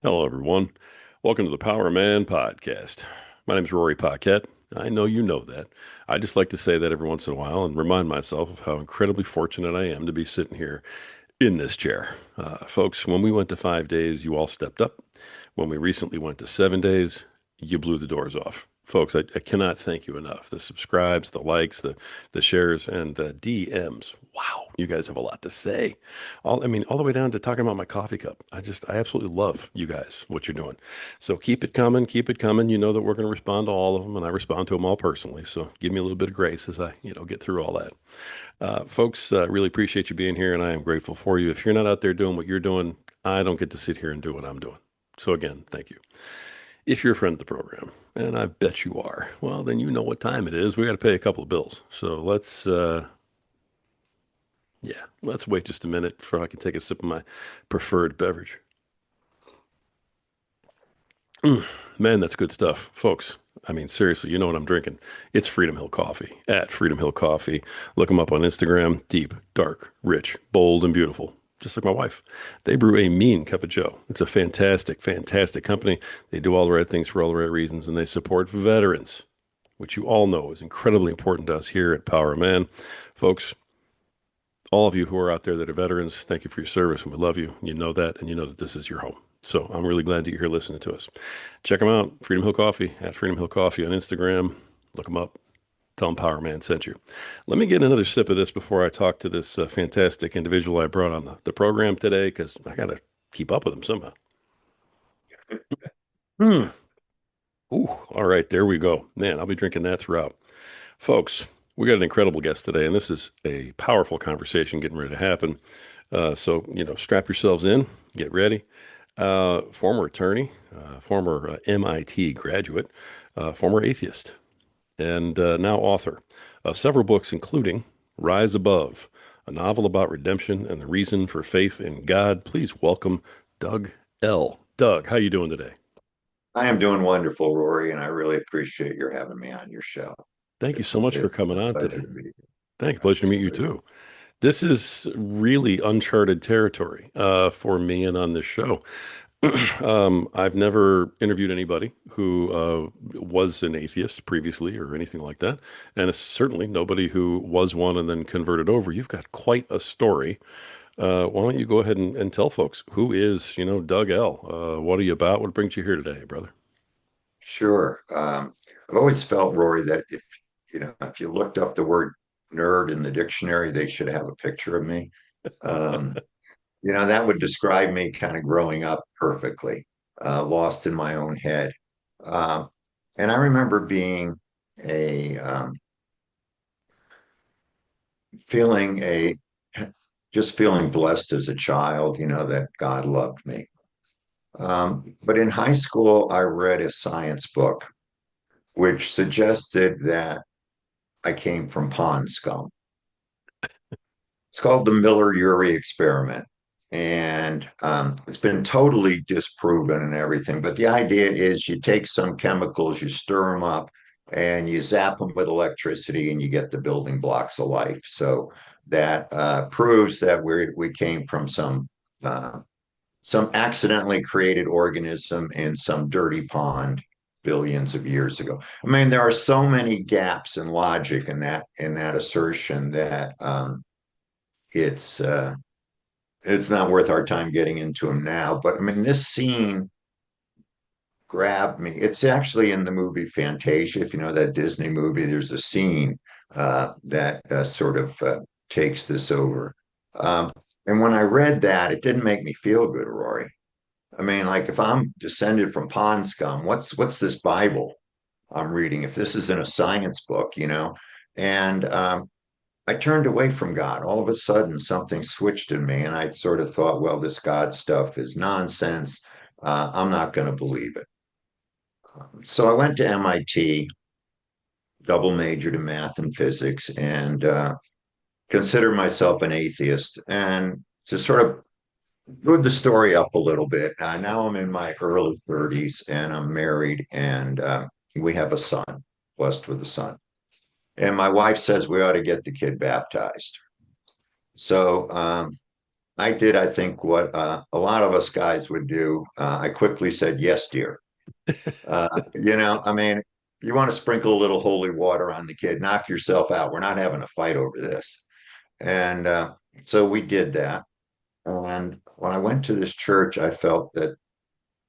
Hello, everyone. Welcome to the Power Man Podcast. My name is Rory Paquette. I know you know that. I just like to say that every once in a while and remind myself of how incredibly fortunate I am to be sitting here in this chair. Folks, when we went to 5 days, you all stepped up. When we recently went to 7 days, you blew the doors off. Folks, I cannot thank you enough. The subscribes, the likes, the shares, and the DMs. Wow, you guys have a lot to say. All the way down to talking about my coffee cup. I absolutely love you guys, what you're doing. So keep it coming, keep it coming. You know that we're going to respond to all of them, and I respond to them all personally. So give me a little bit of grace as I get through all that. Folks, really appreciate you being here, and I am grateful for you. If you're not out there doing what you're doing, I don't get to sit here and do what I'm doing. So again, thank you. If you're a friend of the program, and I bet you are, well, then you know what time it is. We got to pay a couple of bills. So let's wait just a minute before I can take a sip of my preferred beverage. Man, that's good stuff, folks. I mean, seriously, you know what I'm drinking. It's Freedom Hill Coffee at Freedom Hill Coffee. Look them up on Instagram. Deep, dark, rich, bold, and beautiful. Just like my wife. They brew a mean cup of Joe. It's a fantastic, fantastic company. They do all the right things for all the right reasons, and they support veterans, which you all know is incredibly important to us here at Power Man. Folks, all of you who are out there that are veterans, thank you for your service, and we love you. You know that, and you know that this is your home. So I'm really glad that you're here listening to us. Check them out, Freedom Hill Coffee, at Freedom Hill Coffee on Instagram. Look them up. Tell them Power Man sent you. Let me get another sip of this before I talk to this fantastic individual I brought on the program today, because I got to keep up with him somehow. Hmm. Ooh, all right, there we go. Man, I'll be drinking that throughout. Folks, we got an incredible guest today, and this is a powerful conversation getting ready to happen. So, strap yourselves in, get ready. Former attorney, former MIT graduate, former atheist, and now author of several books, including Rise Above, a novel about redemption and the reason for faith in God. Please welcome Doug Ell. Doug, how you doing today? I am doing wonderful, Rory, and I really appreciate your having me on your show. Thank you so much for It's coming a on pleasure today. to be here. Thank you. Pleasure to meet you Absolutely. too. This is really uncharted territory for me and on this show. I've never interviewed anybody who was an atheist previously or anything like that, and it's certainly nobody who was one and then converted over. You've got quite a story. Why don't you go ahead and tell folks who is, Doug L. What are you about? What brings you here today, brother? Sure. I've always felt, Rory, that if you looked up the word nerd in the dictionary, they should have a picture of me. Um, that would describe me kind of growing up perfectly, lost in my own head. Um, and I remember being a feeling a just feeling blessed as a child, that God loved me. But in high school, I read a science book which suggested that I came from pond scum. It's called the Miller-Urey experiment. And it's been totally disproven and everything. But the idea is you take some chemicals, you stir them up, and you zap them with electricity, and you get the building blocks of life. So that proves that we came from some accidentally created organism in some dirty pond billions of years ago. I mean, there are so many gaps in logic in that assertion that it's it's not worth our time getting into them now. But I mean, this scene grabbed me. It's actually in the movie Fantasia. If you know that Disney movie, there's a scene that sort of takes this over. Um, and when I read that, it didn't make me feel good, Rory. I mean, like if I'm descended from pond scum, what's this Bible I'm reading? If this isn't a science book. And I turned away from God. All of a sudden, something switched in me, and I sort of thought, well, this God stuff is nonsense. I'm not going to believe it. So I went to MIT, double majored in math and physics, and consider myself an atheist. And to sort of move the story up a little bit. Now I'm in my early 30s and I'm married and we have a son, blessed with a son. And my wife says we ought to get the kid baptized. So I did, I think, what a lot of us guys would do. I quickly said, yes, dear. I mean, you want to sprinkle a little holy water on the kid, knock yourself out. We're not having a fight over this. And so we did that. And when I went to this church, I felt that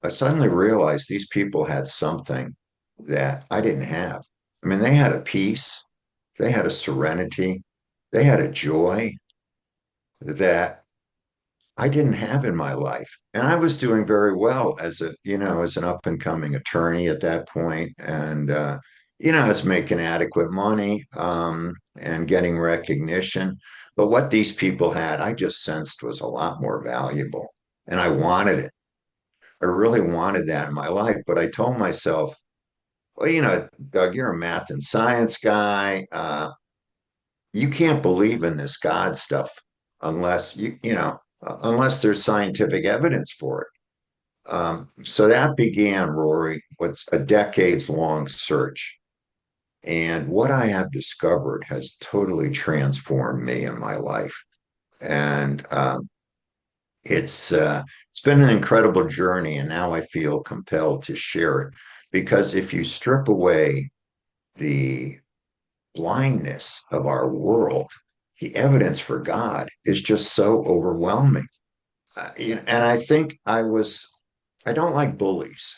I suddenly realized these people had something that I didn't have. I mean, they had a peace, they had a serenity, they had a joy that I didn't have in my life. And I was doing very well as an up and coming attorney at that point, and I was making adequate money, and getting recognition. But what these people had, I just sensed was a lot more valuable. And I wanted it. I really wanted that in my life. But I told myself, well, Doug, you're a math and science guy. You can't believe in this God stuff unless unless there's scientific evidence for it. So that began, Rory, what's a decades long search. And what I have discovered has totally transformed me in my life. And it's been an incredible journey. And now I feel compelled to share it because if you strip away the blindness of our world, the evidence for God is just so overwhelming. And I think I don't like bullies.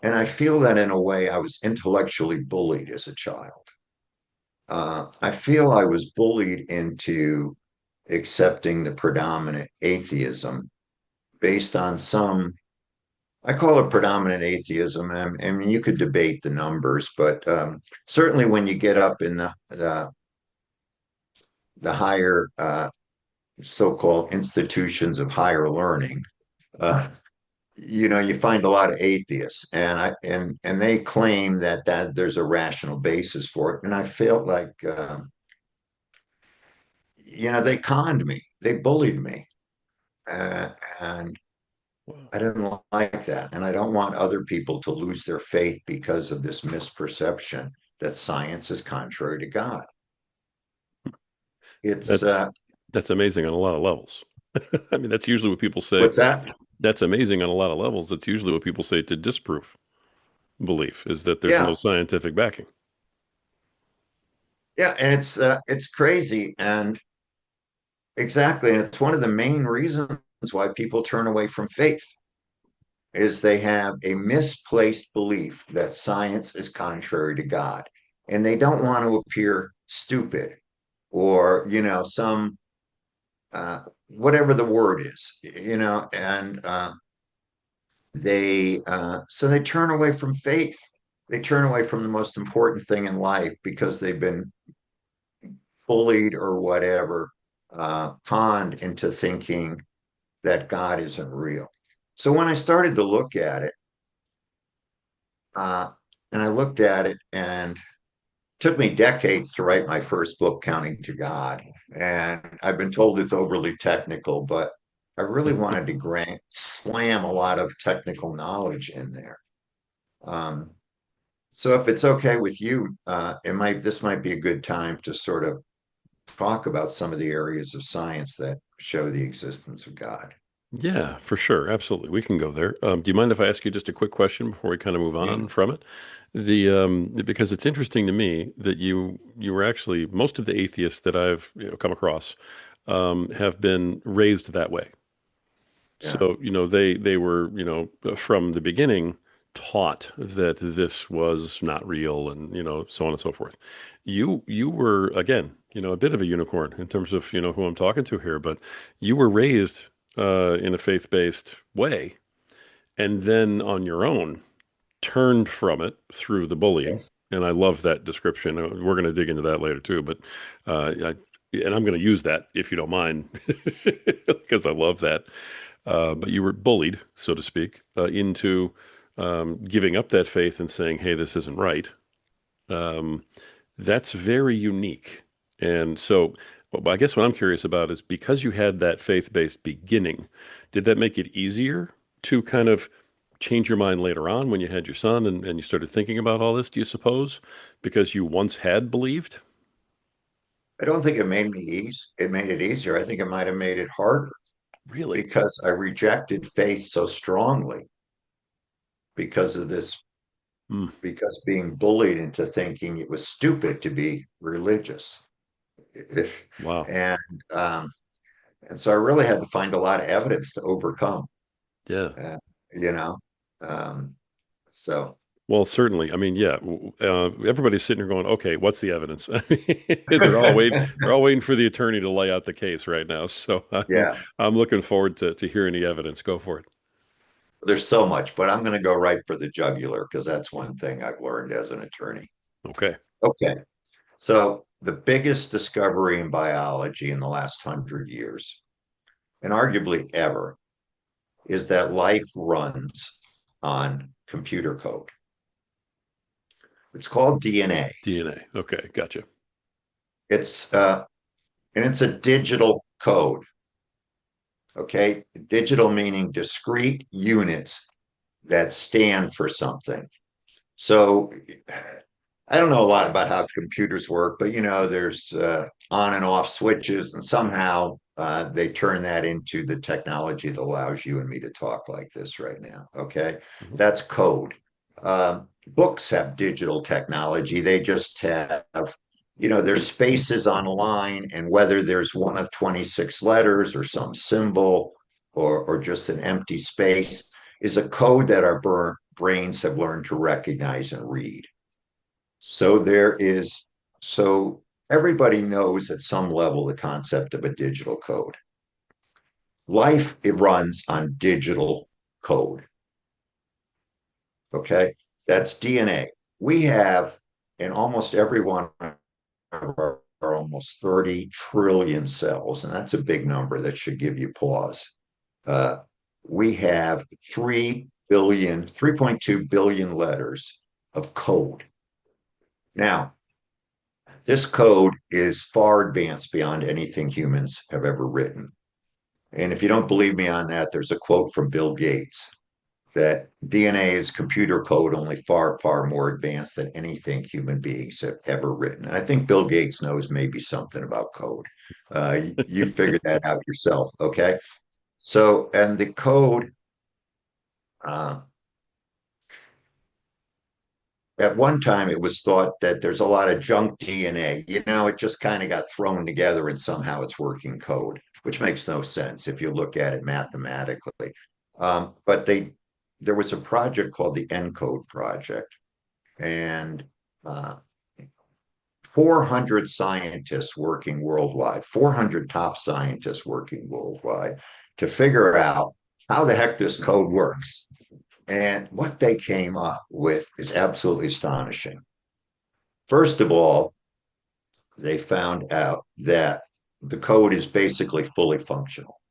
And I feel that in a way I was intellectually bullied as a child. I feel I was bullied into accepting the predominant atheism based on I call it predominant atheism. And you could debate the numbers, but certainly when you get up in the higher so-called institutions of higher learning, uh, you find a lot of atheists, and they claim that there's a rational basis for it. And I felt like, they conned me, they bullied me, uh, and Wow. I didn't like that. And I don't want other people to lose their faith because of this misperception that science is contrary to God. It's That's that's amazing on a lot of levels. I mean, that's usually what people say. what's that? That's amazing on a lot of levels. That's usually what people say to disprove belief is that there's no Yeah, scientific backing. yeah, and it's crazy, and exactly, and it's one of the main reasons why people turn away from faith is they have a misplaced belief that science is contrary to God. And they don't want to appear stupid or, some whatever the word is, and so they turn away from faith. They turn away from the most important thing in life because they've been bullied or whatever, conned into thinking that God isn't real. So when I started to look at it, uh, and I looked at it, and it took me decades to write my first book, Counting to God. And I've been told it's overly technical, but I really wanted to slam a lot of technical knowledge in there. Um, so if it's okay with you, this might be a good time to sort of talk about some of the areas of science that show the existence of God. Yeah, for sure. Absolutely. We can go there. Do you mind if I ask you just a quick question before we kind of move Yeah. on from it? Because it's interesting to me that you were actually most of the atheists that I've come across have been raised that way. Yeah. So, they were, from the beginning taught that this was not real and, so on and so forth. You were again, a bit of a unicorn in terms of, who I'm talking to here, but you were raised in a faith-based way and then on your own turned from it through the bullying. Yes. And I love that description. We're going to dig into that later too, but and I'm going to use that if you don't mind, because I love that. But you were bullied, so to speak, into giving up that faith and saying, "Hey, this isn't right." Um, that's very unique. And so, well, I guess what I'm curious about is because you had that faith-based beginning, did that make it easier to kind of change your mind later on when you had your son and you started thinking about all this, do you suppose? Because you once had believed? I don't think it made me easy. It made it easier. I think it might have made it harder. Really? because I rejected faith so strongly because of this, Mm, because being bullied into thinking it was stupid to be religious. If, wow. and um, and so I really had to find a lot of evidence to overcome, Yeah. uh, you know. Um, so Well, certainly. I mean, yeah. Everybody's sitting here going, "Okay, what's the evidence?" I mean, they're all waiting. They're all waiting for the attorney to lay out the case right now. So yeah, I'm looking forward to hearing the evidence. Go for it. there's so much, but I'm going to go right for the jugular because that's one thing I've learned as an attorney. Okay. Okay. So the biggest discovery in biology in the last 100 years, and arguably ever, is that life runs on computer code. It's called DNA. DNA. Okay, gotcha. It's and it's a digital code. Okay, digital meaning discrete units that stand for something. So I don't know a lot about how computers work, but there's on and off switches, and somehow they turn that into the technology that allows you and me to talk like this right now. Okay, Mhm. that's code. Books have digital technology. They just have, there's spaces on a line, and whether there's one of 26 letters or some symbol or just an empty space is a code that our brains have learned to recognize and read. So so everybody knows at some level the concept of a digital code. Life, it runs on digital code. Okay. That's DNA. We have in almost every one of our almost 30 trillion cells, and that's a big number that should give you pause. Uh, we have 3.2 billion letters of code. Now, this code is far advanced beyond anything humans have ever written. And if you don't believe me on that, there's a quote from Bill Gates that DNA is computer code only far, far more advanced than anything human beings have ever written. And I think Bill Gates knows maybe something about code. You figured that out yourself. Okay. So, and the code, uh, at one time, it was thought that there's a lot of junk DNA. It just kind of got thrown together and somehow it's working code, which makes no sense if you look at it mathematically. But there was a project called the ENCODE project, and uh, 400 scientists working worldwide, 400 top scientists working worldwide to figure out how the heck this code works. And what they came up with is absolutely astonishing. First of all, they found out that the code is basically fully functional.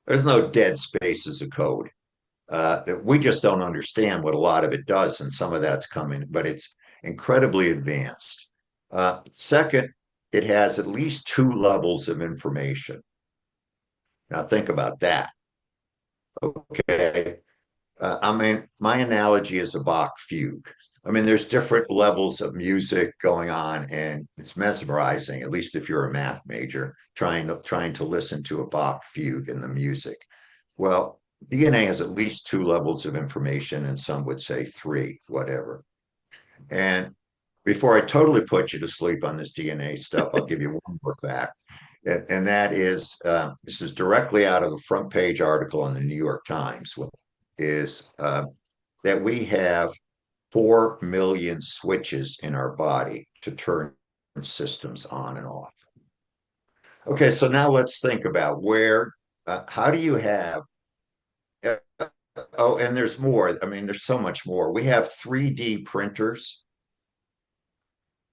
There's no dead spaces of code. We just don't understand what a lot of it does, and some of that's coming, but it's incredibly advanced. Second, it has at least two levels of information. Now, think about that. Okay. I mean, my analogy is a Bach fugue. I mean, there's different levels of music going on, and it's mesmerizing, at least if you're a math major, trying to listen to a Bach fugue in the music. Well, DNA has at least two levels of information, and some would say three, whatever. And before I totally put you to sleep on this DNA stuff, I'll give you one more fact. And that is, this is directly out of a front page article in the New York Times, is that we have 4 million switches in our body to turn systems on and off. Okay, so now let's think about how do you have, uh, oh, and there's more. I mean, there's so much more. We have 3D printers.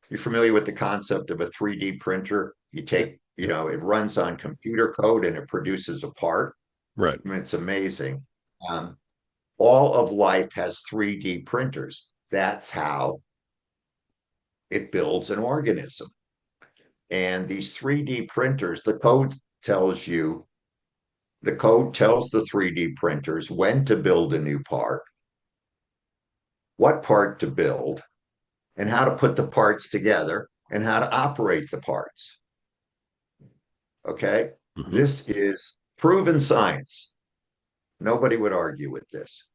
You're familiar with the concept of a 3D printer? You Yep. take, Yep. it runs on computer code and it produces a part. Right. I mean, it's amazing. Um, all of life has 3D printers. That's how it builds an organism. And these 3D printers, the code tells the 3D printers when to build a new part, what part to build, and how to put the parts together and how to operate the parts. Okay. Hmm. This is Proven science. Nobody would argue with this.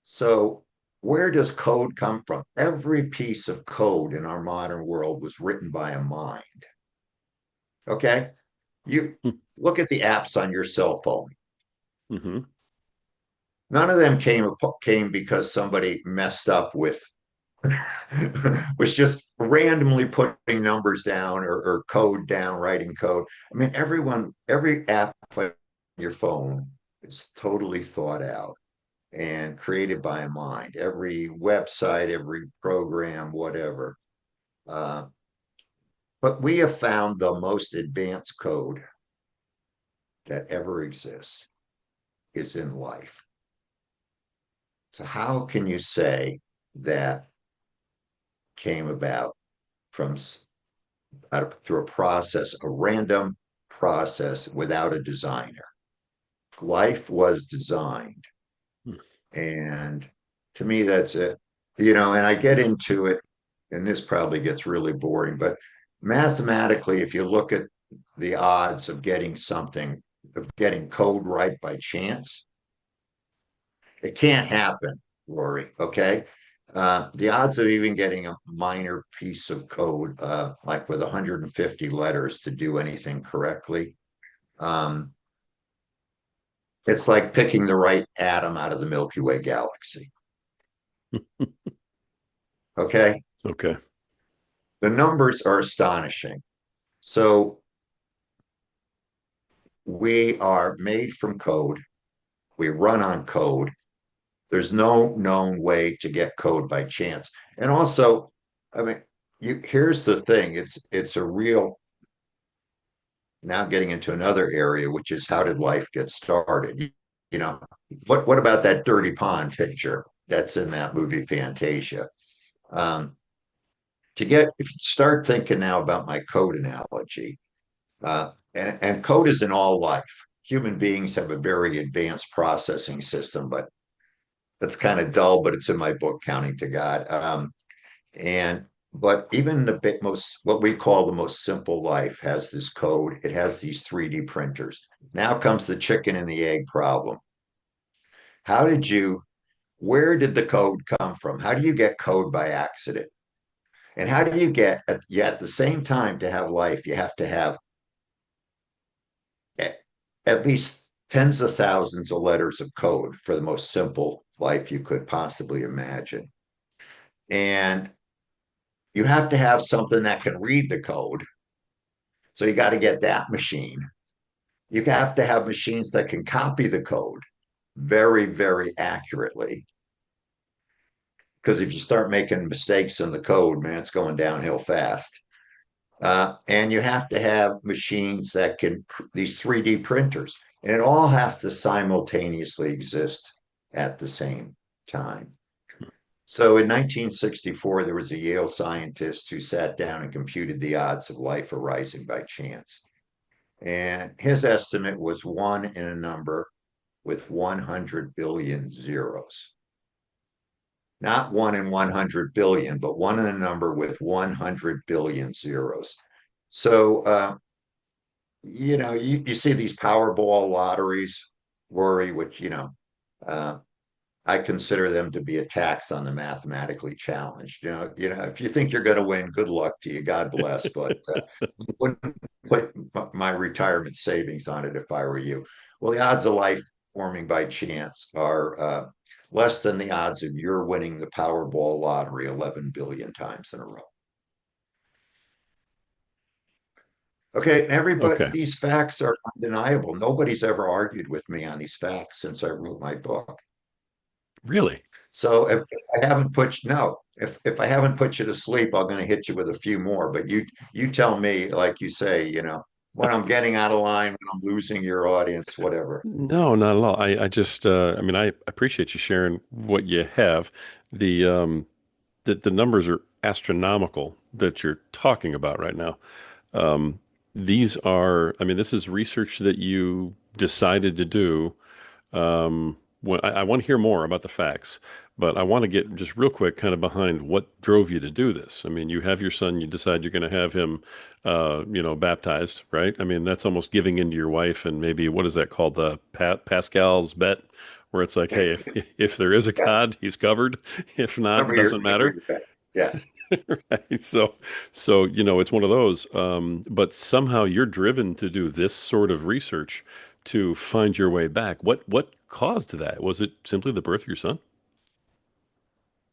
So, where does code come from? Every piece of code in our modern world was written by a mind. Okay. You look at the apps on your cell phone. Mm-hmm. None of them came because somebody messed up with was just randomly putting numbers down or code down, writing code. I mean, every app on your phone is totally thought out and created by a mind. Every website, every program, whatever. Uh, but we have found the most advanced code that ever exists is in life. So how can you say that came about from through a process, a random process without a designer? Life was designed, and to me, that's it. And I get into it, and this probably gets really boring, but mathematically, if you look at the odds of getting code right by chance, it can't happen, Rory. Okay. The odds of even getting a minor piece of code, like with 150 letters to do anything correctly, um, it's like picking the right atom out of the Milky Way galaxy. Okay. Okay. The numbers are astonishing. So we are made from code, we run on code. There's no known way to get code by chance. And also, I mean, here's the thing, it's a real now getting into another area, which is how did life get started? You know, what about that dirty pond picture that's in that movie Fantasia? Um, if you start thinking now about my code analogy, and code is in all life. Human beings have a very advanced processing system, but that's kind of dull, but it's in my book, Counting to God. And but even the most what we call the most simple life has this code. It has these 3D printers. Now comes the chicken and the egg problem. How did you where did the code come from? How do you get code by accident? And how do you at the same time to have life, you have to have at, at least tens of thousands of letters of code for the most simple life you could possibly imagine. And you have to have something that can read the code. So you got to get that machine. You have to have machines that can copy the code very, very accurately. Because if you start making mistakes in the code, man, it's going downhill fast. And you have to have machines that can, these 3D printers, and it all has to simultaneously exist at the same time. So in 1964, there was a Yale scientist who sat down and computed the odds of life arising by chance. And his estimate was one in a number with 100 billion zeros. Not one in 100 billion, but one in a number with 100 billion zeros. So, you see these Powerball lotteries, Rory, which, uh, I consider them to be a tax on the mathematically challenged. If you think you're going to win, good luck to you. God bless. But wouldn't put my retirement savings on it if I were you. Well, the odds of life forming by chance are less than the odds of your winning the Powerball lottery 11 billion times in a row. Okay, everybody, Okay. these facts are undeniable. Nobody's ever argued with me on these facts since I wrote my book. Really? So if I haven't put no, if I haven't put you to sleep, I'm going to hit you with a few more. But you tell me, like you say, when I'm getting out of line, when I'm losing your audience, whatever. No, not at all. I just, I mean, I appreciate you sharing what you have. The, the numbers are astronomical that you're talking about right now. Um, these are, I mean, this is research that you decided to do. Well, I want to hear more about the facts, but I want to get just real quick kind of behind what drove you to do this. I mean, you have your son, you decide you're going to have him, baptized, right? I mean, that's almost giving in to your wife, and maybe what is that called, the Pascal's bet, where it's like, hey, if there is a Yeah, God, he's covered. If not, doesn't cover matter. your back. Yeah. Right. So it's one of those. But somehow you're driven to do this sort of research to find your way back. What caused that? Was it simply the birth of your son?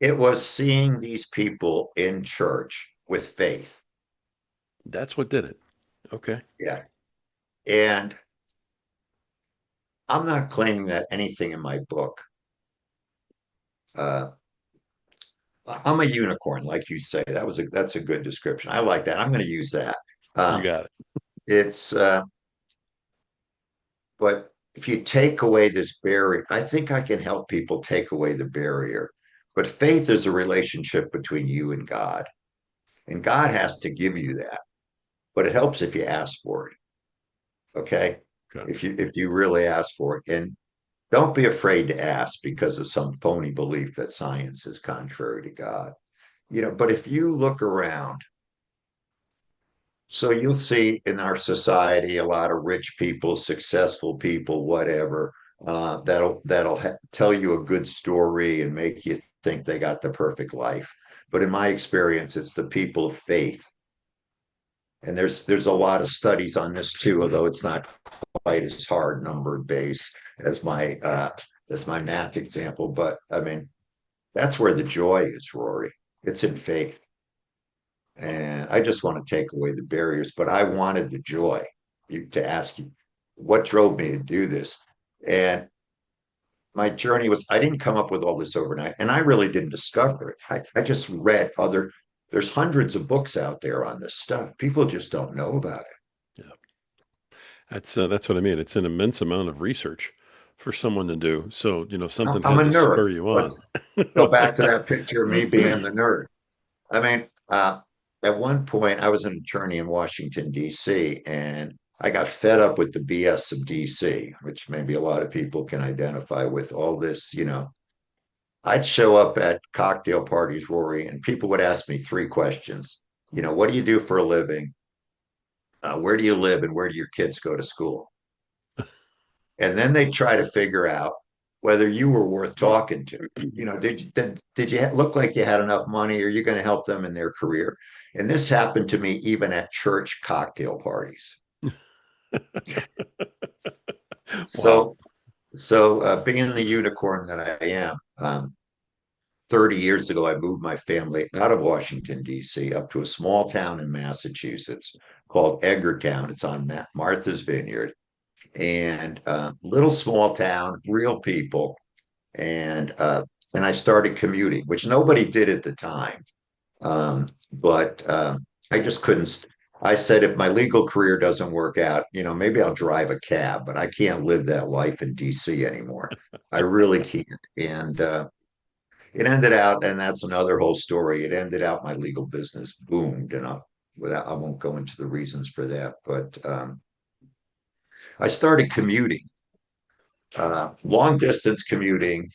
It was seeing these people in church with faith. That's what did it. Okay. Yeah. And I'm not claiming that anything in my book. Uh, I'm a unicorn, like you say. That's a good description. I like that. I'm going to use that. You Uh, got it. it's but if you take away this barrier, I think I can help people take away the barrier. But faith is a relationship between you and God, and God has to give you that. But it helps if you ask for it. Okay, Okay. if you really ask for it, and don't be afraid to ask because of some phony belief that science is contrary to God. But if you look around, so you'll see in our society a lot of rich people, successful people, whatever, that'll tell you a good story and make you think they got the perfect life. But in my experience, it's the people of faith, and there's a lot of studies on this too, although it's not quite as hard numbered base as my math example. But I mean, that's where the joy is, Rory. It's in faith. And I just want to take away the barriers, but I wanted the joy to ask you what drove me to do this. And my journey was, I didn't come up with all this overnight, and I really didn't discover it. I just read there's hundreds of books out there on this stuff. People just don't know about it. Yeah. That's what I mean. It's an immense amount of research for someone to do. So, something I'm had a to nerd. spur you Let's on. go back to that picture of me being the nerd. I mean, at one point, I was an attorney in Washington, D.C., and I got fed up with the BS of D.C., which maybe a lot of people can identify with all this. I'd show up at cocktail parties, Rory, and people would ask me three questions. What do you do for a living? Where do you live? And where do your kids go to school? And then they try to figure out whether you were worth talking to. Did you look like you had enough money? Are you going to help them in their career? And this happened to me even at church cocktail parties. Wow. So, being the unicorn that I am, 30 years ago, I moved my family out of Washington, D.C., up to a small town in Massachusetts called Edgartown. It's on Martha's Vineyard, and little small town, real people. And I started commuting, which nobody did at the time. But I just couldn't. I said, if my legal career doesn't work out, maybe I'll drive a cab, but I can't live that life in DC anymore. I really can't. And it ended out, and that's another whole story. It ended out my legal business boomed, and I won't go into the reasons for that, but I started commuting, long distance commuting,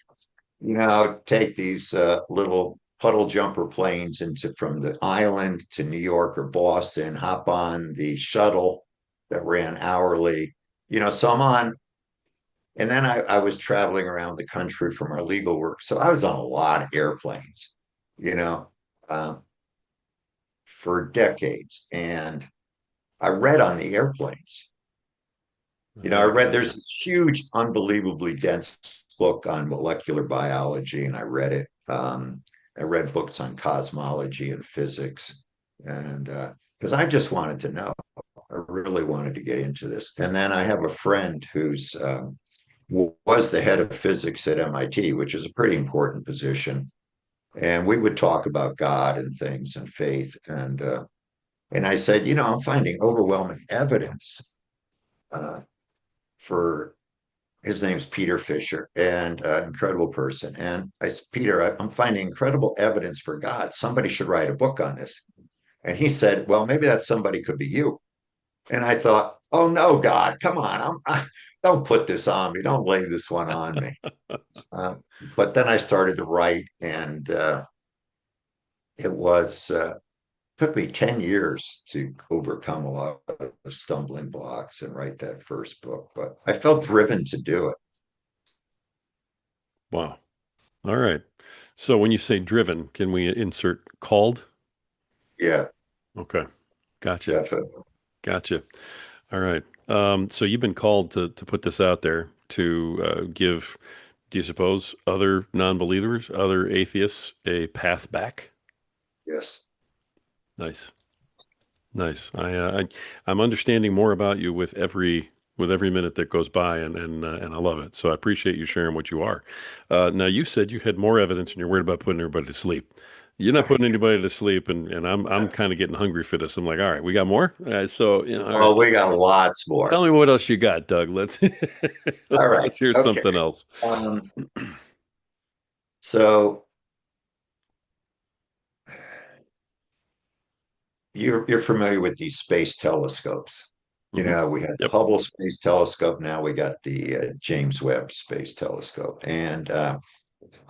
take these little puddle jumper planes into from the island to New York or Boston, hop on the shuttle that ran hourly. So I'm on, and then I was traveling around the country for my legal work. So I was on a lot of airplanes, you know, uh, for decades. And I read on the airplanes. I I read gotcha. there's this huge, unbelievably dense book on molecular biology, and I read it. I read books on cosmology and physics, and because I just wanted to know, I really wanted to get into this. And then I have a friend who's was the head of physics at MIT, which is a pretty important position, and we would talk about God and things and faith, and I said, I'm finding overwhelming evidence uh, for his name's Peter Fisher, and incredible person. And I said, Peter, I'm finding incredible evidence for God. Somebody should write a book on this. And he said, well, maybe that somebody could be you. And I thought, oh no, God, come on. don't put this on me. Don't lay this one on me. But then I started to write, and it was took me 10 years to overcome a lot of stumbling blocks and write that first book. But I felt driven to do it. Wow. All right. So when you say driven, can we insert called? Yeah, Okay. Gotcha. definitely. Gotcha. All right. So you've been called to put this out there to give, do you suppose, other non-believers, other atheists, a path back? Yes. Nice. Nice. I'm understanding more about you with every minute that goes by, and I love it. So I appreciate you sharing what you are. Now you said you had more evidence, and you're worried about putting everybody to sleep. You're not putting anybody to sleep, and I'm kind of getting hungry for this. I'm like, all right, we got more. So all right, Oh, we got lots more. tell me what else you got, Doug. Let's All right. let's hear Okay. something else. Um, so you're familiar with these space telescopes. You Hmm. know, we had the Yep. Hubble Space Telescope. Now we got the James Webb Space Telescope, and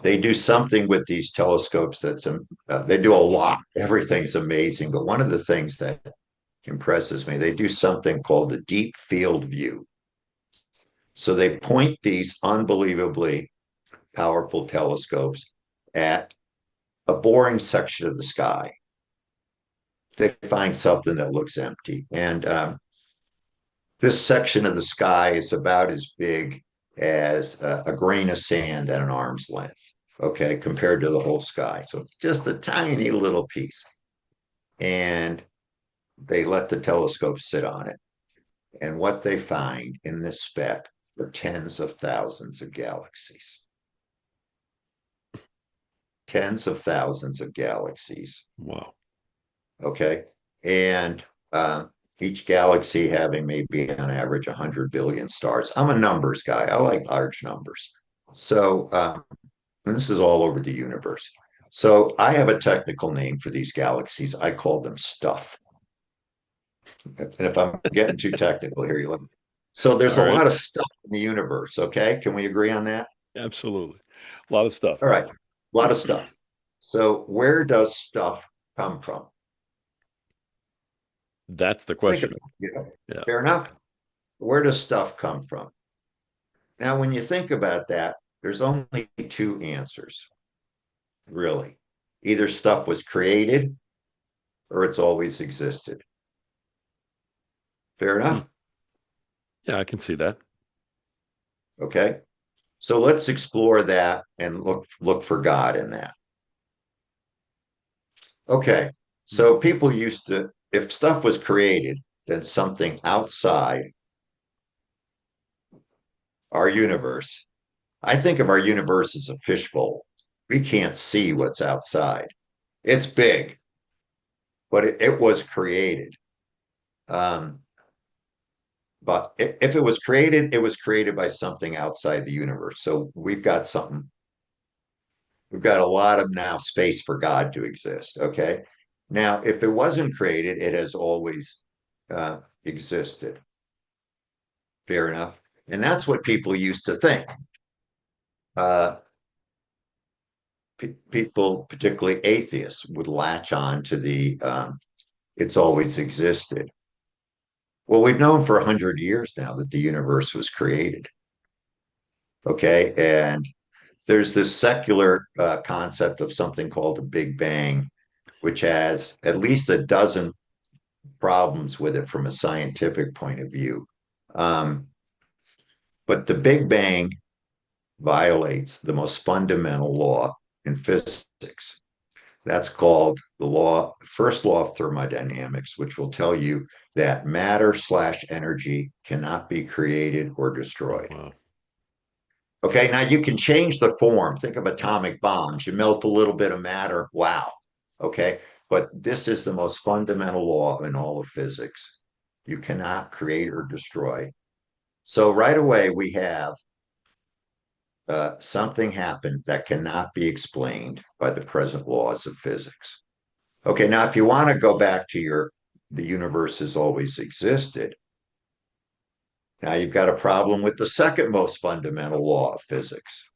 they do something with these telescopes they do a lot. Everything's amazing, but one of the things that impresses me, they do something called the deep field view. So they point these unbelievably powerful telescopes at a boring section of the sky. They find something that looks empty, and this section of the sky is about as big as a grain of sand at an arm's length, okay, compared to the whole sky. So it's just a tiny little piece. And they let the telescope sit on it. And what they find in this speck are tens of thousands of galaxies, tens of thousands of galaxies, Wow. okay? And each galaxy having maybe on average 100 billion stars. I'm a numbers guy. I like large numbers. So, and this is all over the universe. So I have a technical name for these galaxies. I call them stuff. And if I'm getting too technical here, you let me. So there's All a right. lot of stuff in the universe. Okay. Can we agree on that? Absolutely. A lot of stuff. All right. A lot of stuff. So where does stuff come from? That's the Think about question. it. You know, Yeah. fair enough. Where does stuff come from? Now, when you think about that, there's only two answers, really. Either stuff was created or it's always existed. Fair Hmm. enough. Yeah, I can see that. Okay. So let's explore that and look for God in that. Okay. So people used to, if stuff was created, then something outside our universe. I think of our universe as a fishbowl. We can't see what's outside. It's big, but it was created. Um, but if it was created, it was created by something outside the universe. So we've got a lot of now space for God to exist. Okay. Now, if it wasn't created, it has always existed. Fair enough. And that's what people used to think. Uh, People, particularly atheists, would latch on to the it's always existed. Well, we've known for 100 years now that the universe was created. Okay. And there's this secular concept of something called the Big Bang, which has at least a dozen problems with it from a scientific point of view. Um, but the Big Bang violates the most fundamental law in physics. That's called first law of thermodynamics, which will tell you that matter slash energy cannot be created or Oh, destroyed. wow. Okay, now you can change the form. Think of atomic bombs. You melt a little bit of matter. Wow. Okay, but this is the most fundamental law in all of physics. You cannot create or destroy. So right away, we have something happened that cannot be explained by the present laws of physics. Okay, now if you want to go back to the universe has always existed, Now you've got a problem with the second most fundamental law of physics.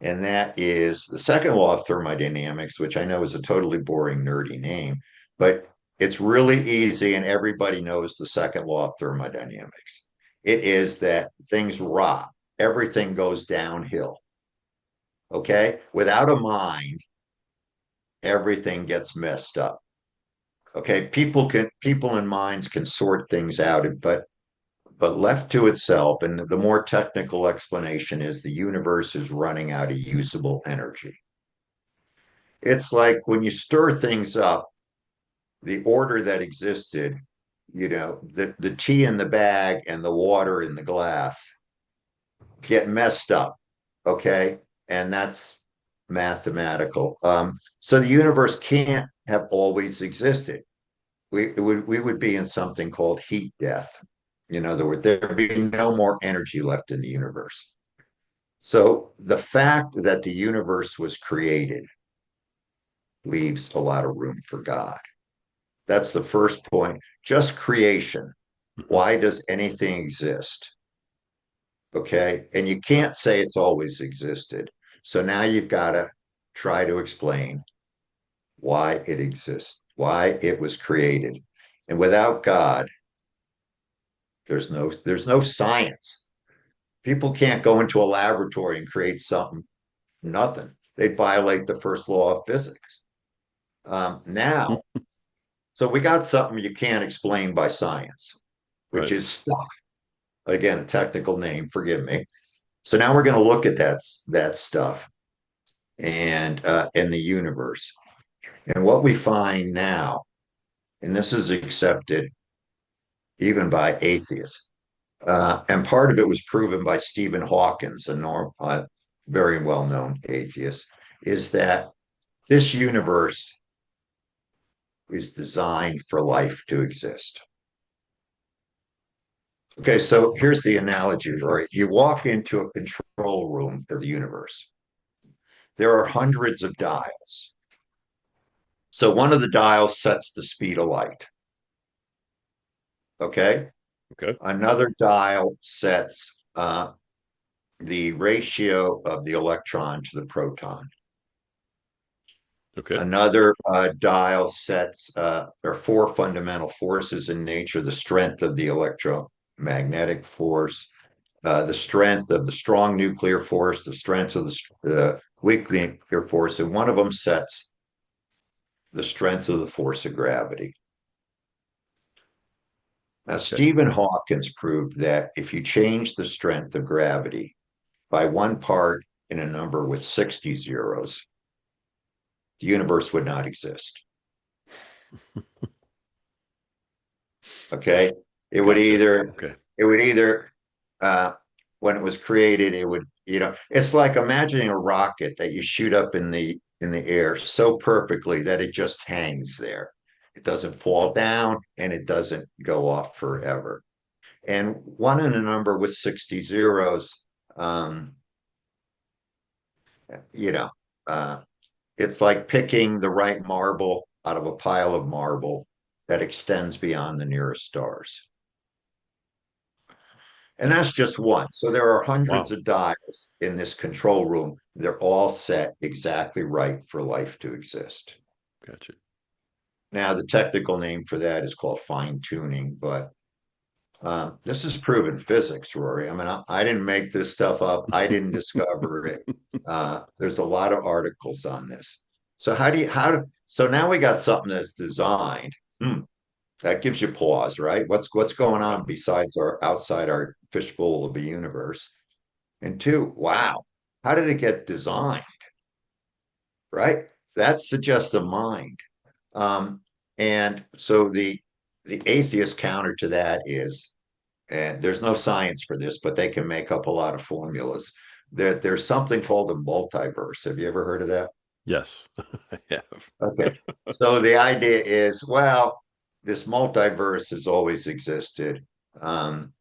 And that is the second law of thermodynamics, which I know is a totally boring, nerdy name, but it's really easy and everybody knows the second law of thermodynamics. It is that things rot, everything goes downhill. Okay. Without a mind, everything gets messed up. Okay. People and minds can sort things out, but left to itself, and the more technical explanation is the universe is running out of usable energy. It's like when you stir things up, the order that existed, the tea in the bag and the water in the glass get messed up. Okay. And that's mathematical. So the universe can't have always existed. We would be in something called heat death. In other words, there'd be no more energy left in the universe. So the fact that the universe was created leaves a lot of room for God. That's the first point. Just creation. Mhm. Why does anything exist? Okay. And you can't say it's always existed. So now you've got to try to explain why it exists, why it was created. And without God, there's no science. People can't go into a laboratory and create something, nothing. They'd violate the first law of physics. Now, so we got something you can't explain by science, which Right. is stuff. Again, a technical name, forgive me. So now we're going to look at that stuff and in the universe. And what we find now, and this is accepted even by atheists, and part of it was proven by Stephen Hawkins, a very well-known atheist, is that this universe is designed for life to exist. Okay, so here's the analogy, right? You walk into a control room for the universe. There are hundreds of dials. So one of the dials sets the speed of light. Okay. Okay. Another dial sets the ratio of the electron to the proton. Okay. Another dial sets, there are four fundamental forces in nature: the strength of the electromagnetic force, the strength of the strong nuclear force, the strength of the weak nuclear force, and one of them sets the strength of the force of gravity. Now, Okay. Stephen Hawkins proved that if you change the strength of gravity by one part in a number with 60 zeros, the universe would not exist. Okay. It would Gotcha. either, Okay. it would either, uh, when it was created, it would, it's like imagining a rocket that you shoot up in the air so perfectly that it just hangs there. It doesn't fall down and it doesn't go off forever. And one in a number with 60 zeros, um, you know, uh, it's like picking the right marble out of a pile of marble that extends beyond the nearest stars. And that's just one. So there are hundreds Wow. of dials in this control room. They're all set exactly right for life to exist. Gotcha. Now, the technical name for that is called fine tuning, but this is proven physics, Rory. I mean, I didn't make this stuff up. I didn't discover it. There's a lot of articles on this. So so now we got something that's designed. Hmm, that gives you pause, right? What's going Yeah. on besides our outside our fishbowl of a universe? And two, wow, how did it get designed? Right? That suggests a mind. Um, and so the atheist counter to that is, and there's no science for this, but they can make up a lot of formulas. There's something called a multiverse. Have you ever heard of that? Yes. I have. Okay. So the idea is, well, this multiverse has always existed. Um,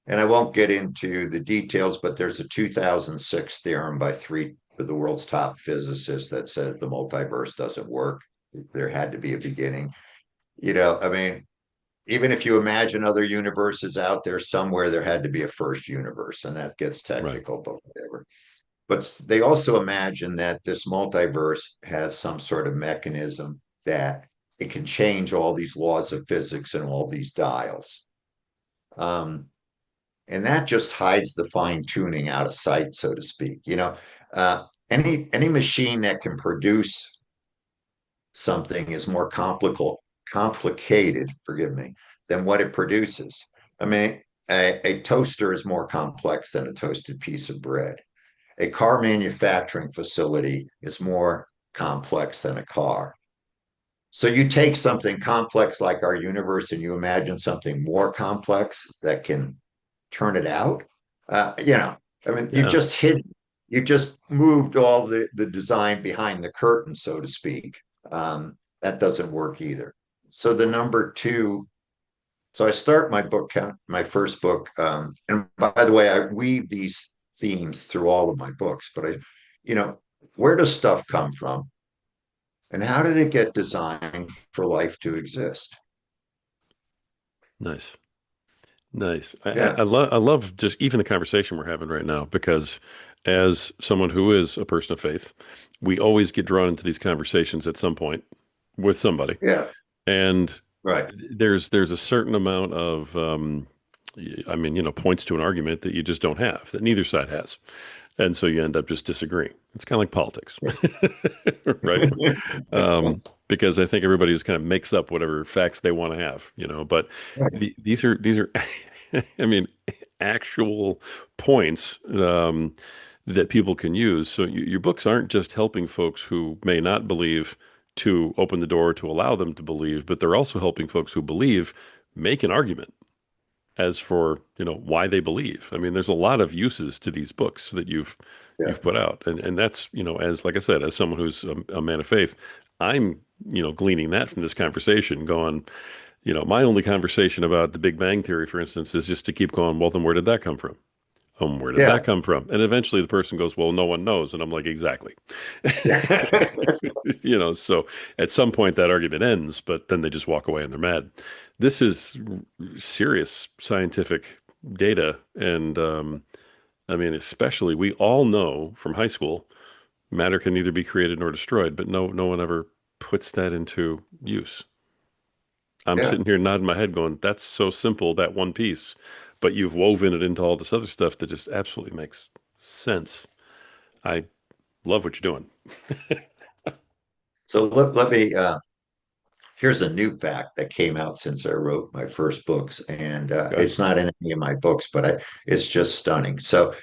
and I won't get into the details, but there's a 2006 theorem by three of the world's top physicists that says the multiverse doesn't work. There had to be a beginning. I mean, even if you imagine other universes out there somewhere, there had to be a first universe, and that gets Right. technical, but whatever. But they also imagine that this multiverse has some sort of mechanism that it can change all these laws of physics and all these dials. Um, and that just hides the fine tuning out of sight, so to speak. Any machine that can produce something is more complicated, forgive me, than what it produces. I mean, a toaster is more complex than a toasted piece of bread. A car manufacturing facility is more complex than a car. So you take something complex like our universe and you imagine something more complex that can turn it out. I mean, Yeah. you just moved all the design behind the curtain, so to speak. That doesn't work either. So the number two, so I start my first book, and by the way, I weave these themes through all of my books, but you know, where does stuff come from? And how did it get designed for life to exist? Nice. Nice. Yeah, I love just even the conversation we're having right now because as someone who is a person of faith, we always get drawn into these conversations at some point with somebody. yeah, And right. there's a certain amount of I mean, points to an argument that you just don't have, that neither side has. And so you end up just disagreeing. It's kind of like politics, right? Because I think everybody just kind of makes up whatever facts they want to have, but Right. these are I mean, actual points that people can use. So your books aren't just helping folks who may not believe to open the door to allow them to believe, but they're also helping folks who believe make an argument as for, why they believe. I mean, there's a lot of uses to these books that Yeah. you've put out. And that's, as like I said, as someone who's a man of faith, I'm, gleaning that from this conversation going, my only conversation about the Big Bang Theory, for instance, is just to keep going, well, then where did that come from? Where did that Yeah. come from? And eventually the person goes, well, no one knows. And I'm like, exactly. So at some point that argument ends, but then they just walk away and they're mad. This is serious scientific data. And I mean, especially we all know from high school, matter can neither be created nor destroyed, but no one ever puts that into use. I'm Yeah. sitting here nodding my head going, that's so simple, that one piece. But you've woven it into all this other stuff that just absolutely makes sense. I love what you're doing. So let me here's a new fact that came out since I wrote my first books, and Okay. it's not in any of my books, but it's just stunning. So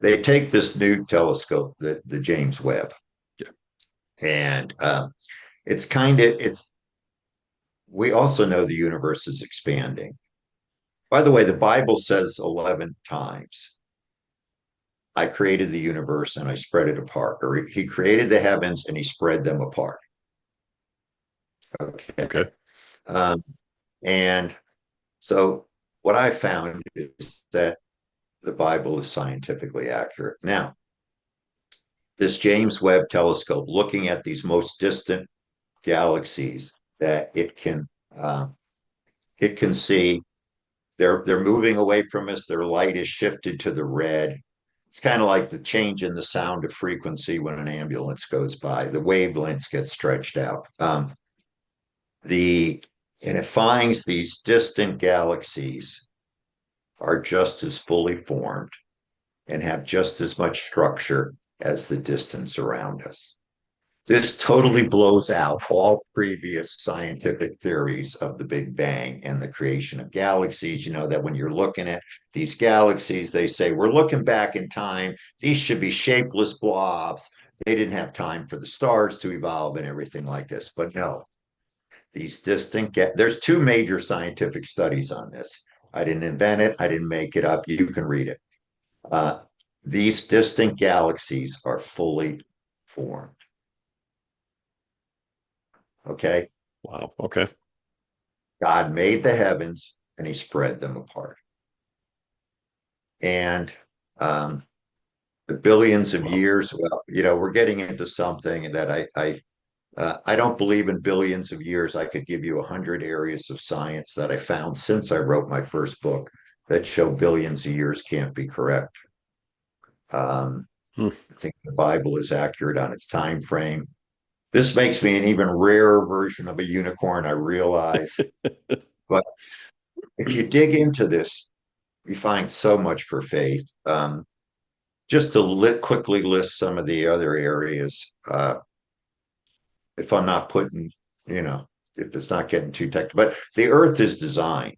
they take this new telescope, the James Webb, Yeah. and it's. We also know the universe is expanding. By the way, the Bible says 11 times, "I created the universe and I spread it apart," or He created the heavens and He spread them apart. Okay. Okay, um, and so what I found is that the Bible is scientifically accurate. Now, this James Webb telescope, looking at these most distant galaxies that uh, it can see, they're moving away from us. Their light is shifted to the red. It's kind of like the change in the sound of frequency when an ambulance goes by. The wavelengths get stretched out. The and it finds these distant galaxies are just as fully formed and have just as much structure as the distance around us. This totally blows out all previous scientific theories of the Big Bang and the creation of galaxies. You know, that when you're looking at these galaxies, they say, we're looking back in time. These should be shapeless blobs. They didn't have time for the stars to evolve and everything like this. But no, there's two major scientific studies on this. I didn't invent it, I didn't make it up. You can read it. Uh, these distant galaxies are fully formed. Okay. Wow. Okay. God made the heavens and he spread them apart. And the billions of Wow. years, well, we're getting into something that I I don't believe in billions of years. I could give you 100 areas of science that I found since I wrote my first book that show billions of years can't be correct. Um, Hmm. I think the Bible is accurate on its time frame. This makes me an even rarer version of a unicorn, I realize. But if you dig into this, you find so much for faith. Just to quickly list some of the other areas, if I'm not putting, you know, if it's not getting too technical, but the Earth is designed.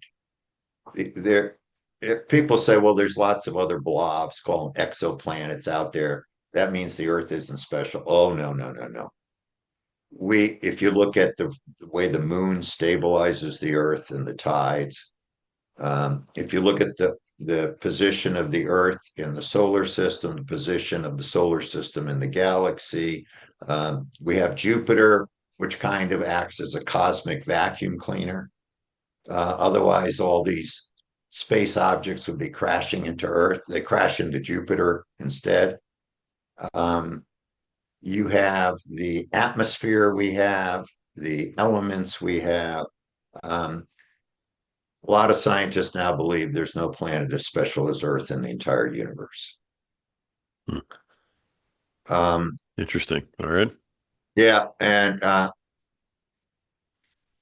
There, if people say, well, there's lots of other blobs, call them exoplanets out there. That means the Earth isn't special. Oh, no, no, no, no. If you look at the way the moon stabilizes the Earth and the tides, if you look at the position of the Earth in the solar system, the position of the solar system in the galaxy, we have Jupiter, which kind of acts as a cosmic vacuum cleaner. Otherwise, all these space objects would be crashing into Earth. They crash into Jupiter instead. Um, you have the atmosphere we have, the elements we have. Um, a lot of scientists now believe there's no planet as special as Earth in the entire universe. Hmm. Um, Interesting. All right. yeah, and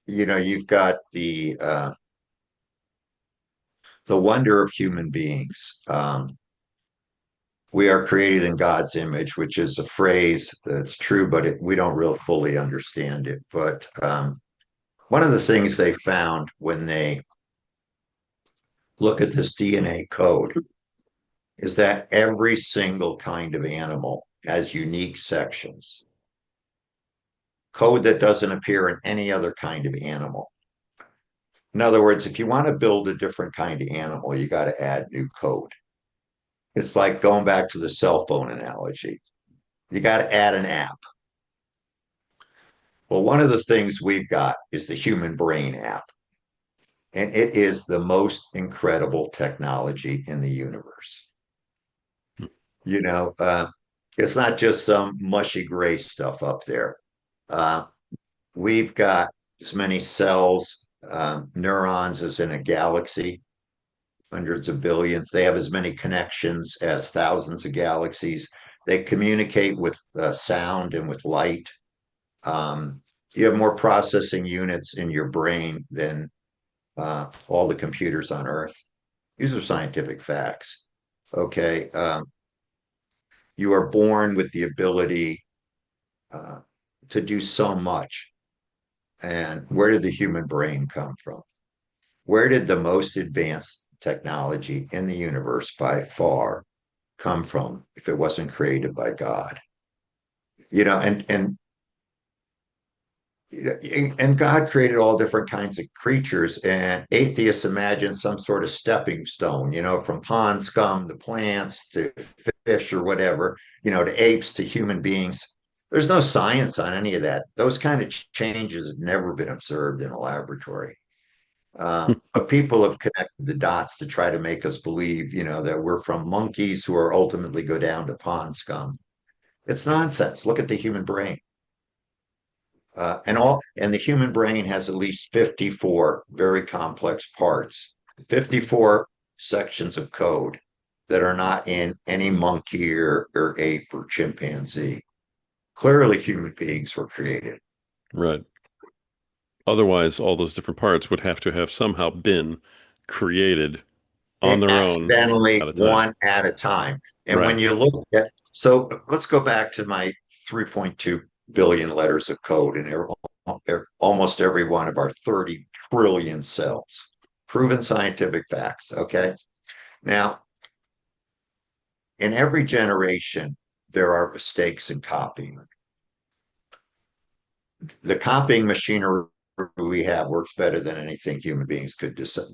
you've got the wonder of human beings. We are created in God's image, which is a phrase that's true, but we don't really fully understand it. But one of the things they found when they look at this DNA code is that every single kind of animal has unique sections, code that doesn't appear in any other kind of animal. In other words, if you want to build a different kind of animal, you got to add new code. It's like going back to the cell phone analogy. You got to add an app. Well, one of the things we've got is the human brain app, and it is the most incredible technology in the universe. You know, it's not just some mushy gray stuff up there. Uh, we've got as many cells, neurons as in a galaxy, hundreds of billions. They have as many connections as thousands of galaxies. They communicate with sound and with light. Um, you have more processing units in your brain than all the computers on Earth. These are scientific facts. Okay. You are born with the ability uh, to do so much. And where did the human brain come from? Where did the most advanced technology in the universe by far come from if it wasn't created by God? And God created all different kinds of creatures, and atheists imagine some sort of stepping stone, from pond scum to plants to fish or whatever, to apes to human beings. There's no science on any of that. Those kind of changes have never been observed in a laboratory. But people have connected the dots to try to make us believe, that we're from monkeys who are ultimately go down to pond scum. It's nonsense. Look at the human brain. And the human brain has at least 54 very complex parts, 54 sections of code that are not in any monkey or ape or chimpanzee. Clearly, human beings were created. Right. Otherwise, all those different parts would have to have somehow been created on their own Accidentally, at a time. one at a time. And when Right. you look at, so let's go back to my 3.2 billion letters of code in almost every one of our 30 trillion cells. Proven scientific facts. Okay. Now, in every generation, there are mistakes in copying. The copying machinery we have works better than anything human beings could decide.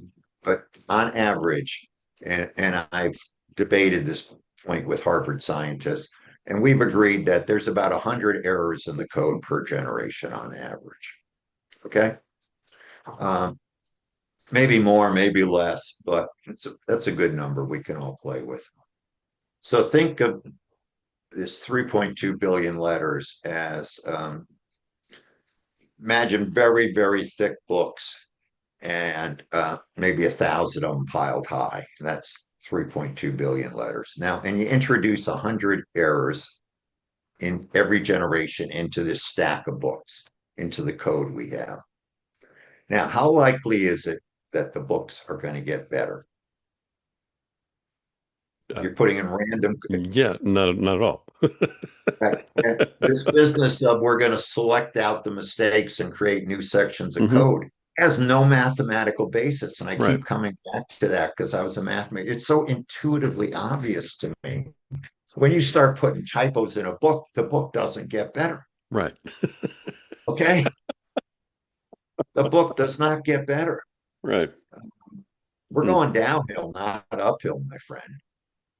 But on average, and I've debated this point with Harvard scientists, and we've agreed that there's about 100 errors in the code per generation on average. Okay. Um, Maybe more, maybe less, but that's a good number we can all play with. So think of this 3.2 billion letters as imagine very, very thick books and maybe 1,000 of them piled high. That's 3.2 billion letters. Now, and you introduce 100 errors in every generation into this stack of books, into the code we have. Now, how likely is it that the books are going to get better? Uh, You're putting in random. yeah, not at all. This business of we're going to select out the mistakes and create new sections of Hmm. code has no mathematical basis. And I Right, keep coming back to that because I was a mathematician. It's so intuitively obvious to me. When you start putting typos in a book, the book doesn't get better. right, Okay. The book does not get better. right. We're Mm, going downhill, not uphill, my friend.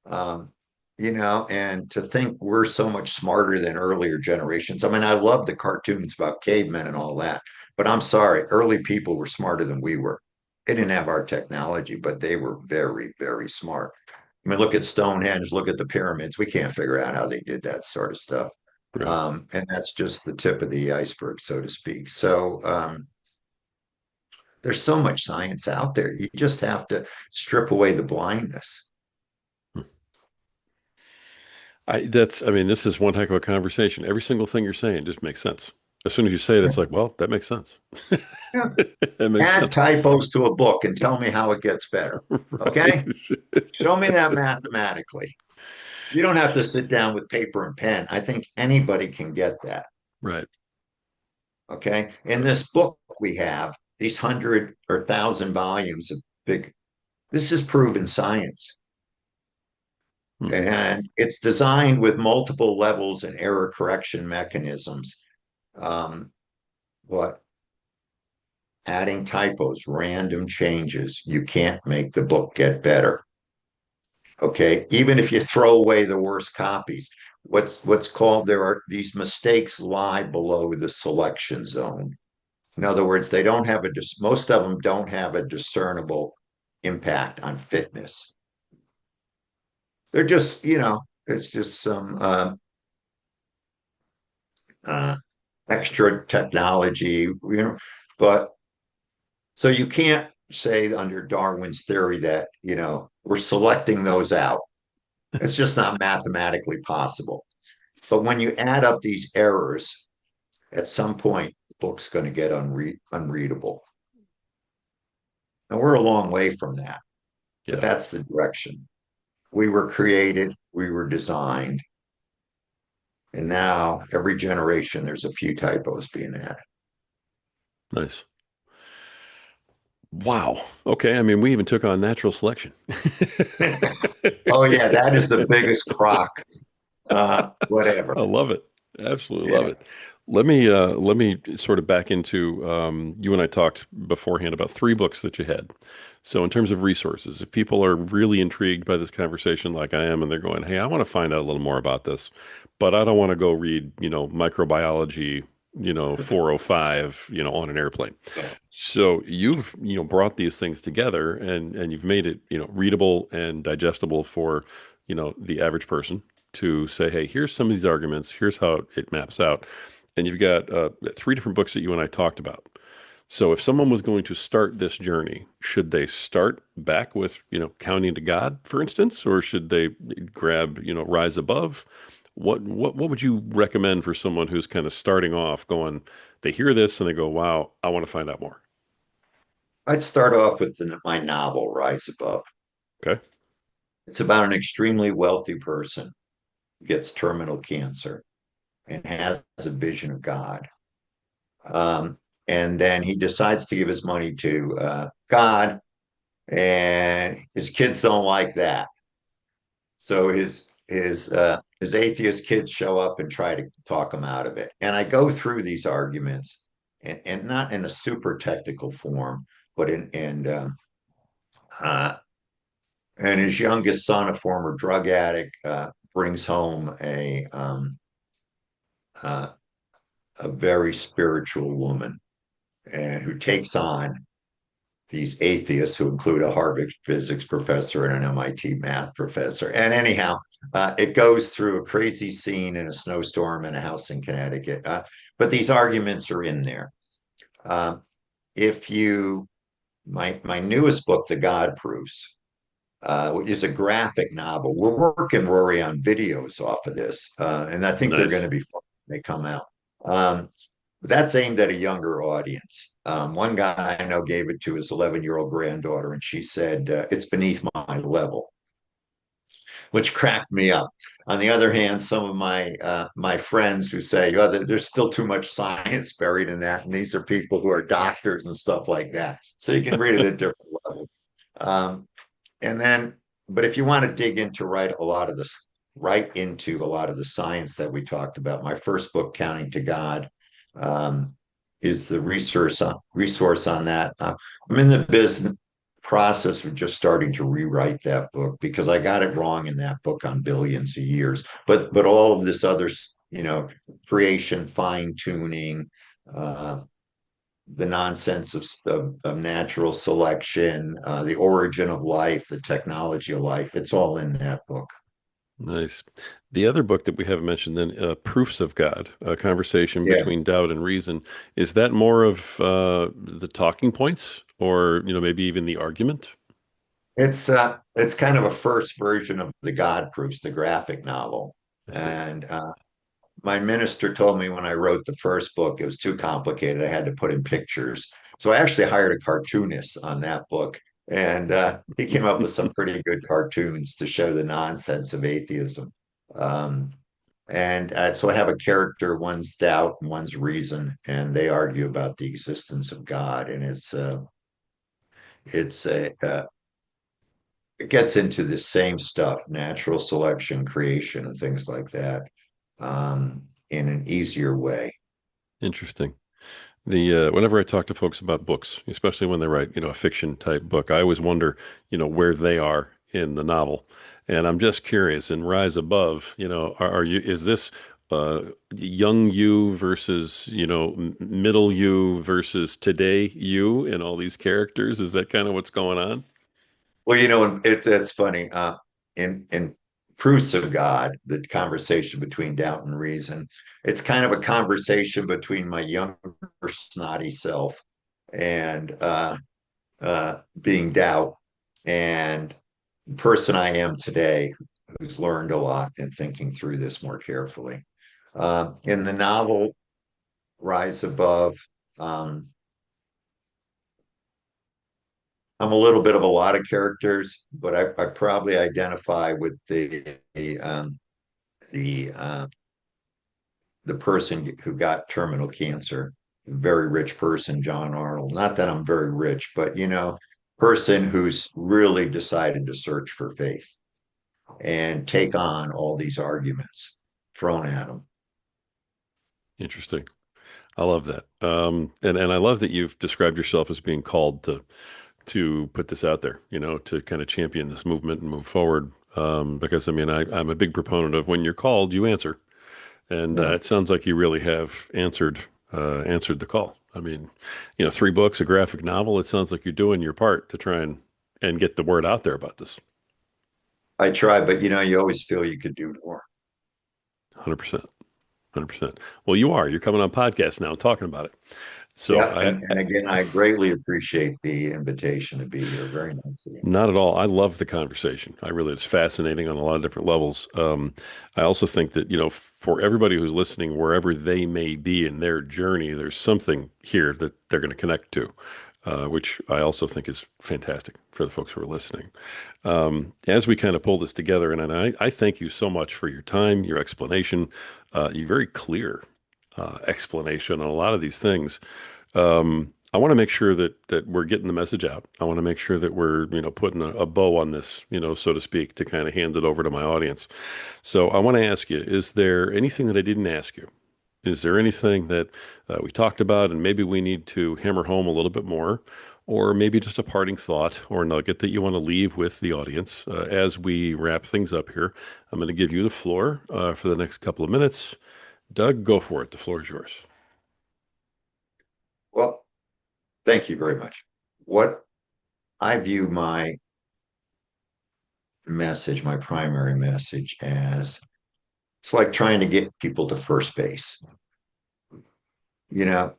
Um, and to think we're so much smarter than earlier generations. I mean, I love the cartoons about cavemen and all that, but I'm sorry, early people were smarter than we were. They didn't have our technology, but they were very, very smart. I mean, look at Stonehenge, look at the pyramids. We can't figure out how they did that sort of stuff. right. And that's just the tip of the iceberg, so to speak. So there's so much science out there. You just have to strip away the blindness. Hmm. I mean, this is one heck of a conversation. Every single thing you're saying just makes sense. As soon as you say it, it's like, well, that makes sense. Yeah. That makes Add sense. typos to a book and tell me how it gets better. Right. Okay? Show me that mathematically. You don't have to sit down with paper and pen. I think anybody can get that. Right. Okay. In this book we have these 100 or 1,000 volumes of big, this is proven science. Hmm. And it's designed with multiple levels and error correction mechanisms. Um, but adding typos, random changes, you can't make the book get better. Okay, even if you throw away the worst copies, what's called there are these mistakes lie below the selection zone. In other words, they don't have most of them don't have a discernible impact on fitness. They're just, it's just some uh, extra technology, but so you can't say under Darwin's theory that, we're selecting those out. It's just not mathematically possible. But when you add up these errors, at some point, the book's going to get unreadable. And we're a long way from that, but Yeah. that's the direction. We were created, we were designed, and now every generation there's a few typos being added. Nice. Wow. Okay. I mean, we even took on natural selection. Oh yeah, that is the biggest crock. Whatever. I love it. Absolutely love Yeah. it. Let me sort of back into you and I talked beforehand about three books that you had. So in terms of resources, if people are really intrigued by this conversation like I am and they're going, "Hey, I want to find out a little more about this, but I don't want to go read, microbiology, 405, on an airplane." So you've, brought these things together and you've made it, readable and digestible for, the average person to say, hey, here's some of these arguments, here's how it maps out. And you've got three different books that you and I talked about. So if someone was going to start this journey, should they start back with, counting to God, for instance, or should they grab, Rise Above? What would you recommend for someone who's kind of starting off going, they hear this and they go, wow, I want to find out more. I'd start off with my novel, Rise Above. Okay. It's about an extremely wealthy person who gets terminal cancer and has a vision of God. Um, and then he decides to give his money to God, and his kids don't like that. So his atheist kids show up and try to talk him out of it. And I go through these arguments, and not in a super technical form, but uh, and his youngest son, a former drug addict, brings home uh, a very spiritual woman and who takes on these atheists who include a Harvard physics professor and an MIT math professor. And anyhow, it goes through a crazy scene in a snowstorm in a house in Connecticut. But these arguments are in there. Um, if you my newest book, The God Proofs, which is a graphic novel. We're working, Rory, on videos off of this, and I think they're going Nice. to be fun when they come out. Um, that's aimed at a younger audience. One guy I know gave it to his 11-year-old granddaughter, and she said, "It's beneath my level," which cracked me up. On the other hand, some of my friends who say, "Oh, there's still too much science buried in that," and these are people who are doctors and stuff like that. So you can read it at different levels. Um, and then, but if you want to dig into right into a lot of the science that we talked about, my first book, Counting to God, um, is the resource on that. I'm in the business process of just starting to rewrite that book because I got it wrong in that book on billions of years. But all of this other, creation, fine tuning, uh, the nonsense of natural selection, the origin of life, the technology of life. It's all in that book. Nice. The other book that we haven't mentioned then, Proofs of God, a conversation Yeah, between doubt and reason. Is that more of the talking points or, maybe even the argument? it's kind of a first version of the God Proofs, the graphic novel. I see. And my minister told me when I wrote the first book, it was too complicated. I had to put in pictures. So I actually hired a cartoonist on that book. And he came up with some pretty good cartoons to show the nonsense of atheism. Um, and so I have a character, one's doubt and one's reason, and they argue about the existence of God. And it's a it gets into the same stuff, natural selection, creation, and things like that, in an easier way. Interesting. The whenever I talk to folks about books, especially when they write, a fiction type book, I always wonder, where they are in the novel. And I'm just curious, in Rise Above, are you is this uh young you versus, middle you versus today you in all these characters? Is that kind of what's going on? Well, that's funny. In Proofs of God, the conversation between doubt and reason, it's kind of a conversation between my younger snotty self and being doubt and the person I am today, who's learned a lot and thinking through this more carefully. In the novel Rise Above, um, I'm a little bit of a lot of characters, but I probably identify with the uh, the person who got terminal cancer, very rich person, John Arnold. Not that I'm very rich, but person who's really decided to search for faith and take on all these arguments thrown at him. Interesting. I love that. And I love that you've described yourself as being called to put this out there, to kind of champion this movement and move forward. Because I mean, I'm a big proponent of when you're called, you answer. And Yeah. it sounds like you really have answered the call. I mean, 3 books, a graphic novel. It sounds like you're doing your part to try and get the word out there about this. I try, but you always feel you could do more. 100%, 100%. Well, you are. You're coming on podcast now and talking about it. So Yeah, and again, I greatly appreciate the invitation to be here. Very nice of you. not at all. I love the conversation. I really, it's fascinating on a lot of different levels. I also think that, for everybody who's listening, wherever they may be in their journey, there's something here that they're going to connect to, which I also think is fantastic for the folks who are listening. As we kind of pull this together, and I thank you so much for your time, your explanation, your very clear explanation on a lot of these things. I want to make sure that we're getting the message out. I want to make sure that we're, putting a bow on this, so to speak, to kind of hand it over to my audience. So I want to ask you, is there anything that I didn't ask you? Is there anything that we talked about and maybe we need to hammer home a little bit more, or maybe just a parting thought or nugget that you want to leave with the audience as we wrap things up here? I'm going to give you the floor for the next couple of minutes. Doug, go for it. The floor is yours. Well, thank you very much. What I view my message, my primary message, as it's like trying to get people to first base. You know,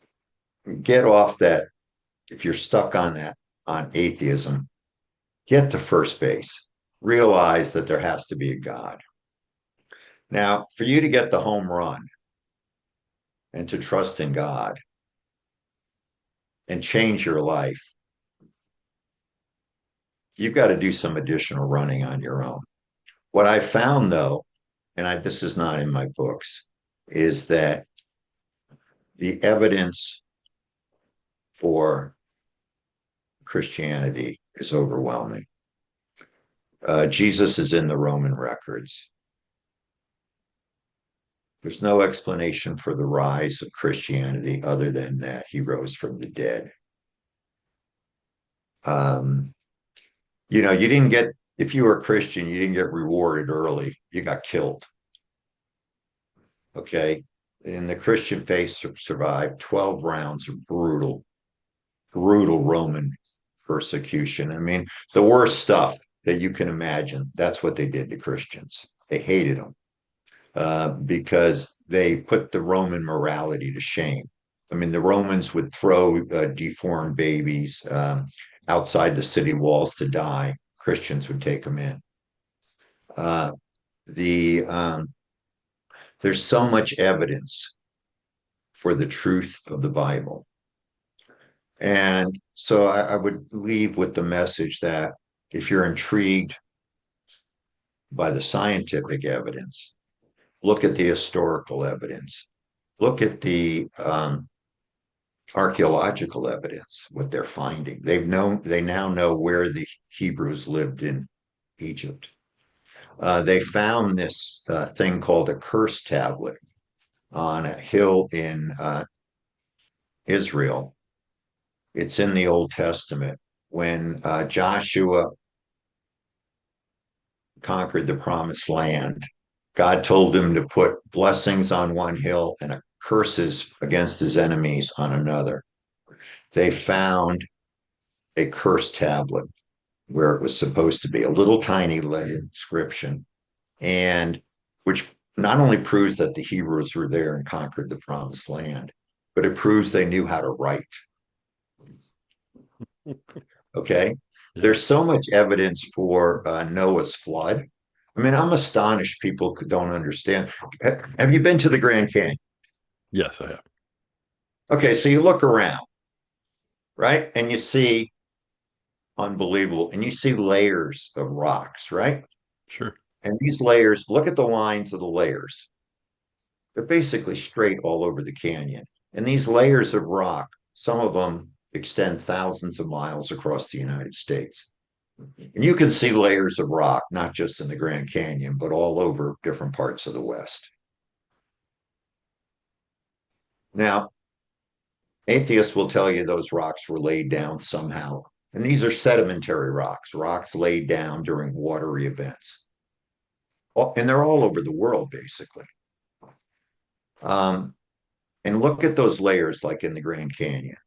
get off that. If you're stuck on that, on atheism, get to first base. Realize that there has to be a God. Now, for you to get the home run and to trust in God and change your life, you've got to do some additional running on your own. What I found though, this is not in my books, is that the evidence for Christianity is overwhelming. Jesus is in the Roman records. There's no explanation for the rise of Christianity other than that he rose from the dead. Um, you didn't get, if you were a Christian, you didn't get rewarded early. You got killed. Okay. And the Christian faith survived 12 rounds of brutal Roman persecution. I mean, the worst stuff that you can imagine. That's what they did to Christians. They hated them because they put the Roman morality to shame. I mean, the Romans would throw deformed babies outside the city walls to die. Christians would take them in. Uh, the There's so much evidence for the truth of the Bible, and so I would leave with the message that if you're intrigued by the scientific evidence, look at the historical evidence, look at the archaeological evidence, what they're finding. They now know where the Hebrews lived in Egypt. They found this thing called a curse tablet on a hill in Israel. It's in the Old Testament. When Joshua conquered the promised land, God told him to put blessings on one hill and curses against his enemies on another. They found a curse tablet where it was supposed to be a little tiny lead inscription, and which not only proves that the Hebrews were there and conquered the promised land, but it proves they knew how to write. Okay. Yeah. There's so much evidence for Noah's flood. I mean, I'm astonished people don't understand. Have you been to the Grand Canyon? Yes, I have. Okay, so you look around, right? And you see unbelievable, and you see layers of rocks, right? Sure. And these layers, look at the lines of the layers. They're basically straight all over the canyon. And these layers of rock, some of them extend thousands of miles across the United States. And you can see layers of rock, not just in the Grand Canyon, but all over different parts of the West. Now, atheists will tell you those rocks were laid down somehow. And these are sedimentary rocks, rocks laid down during watery events. And they're all over the world, basically. Um, and look at those layers like in the Grand Canyon.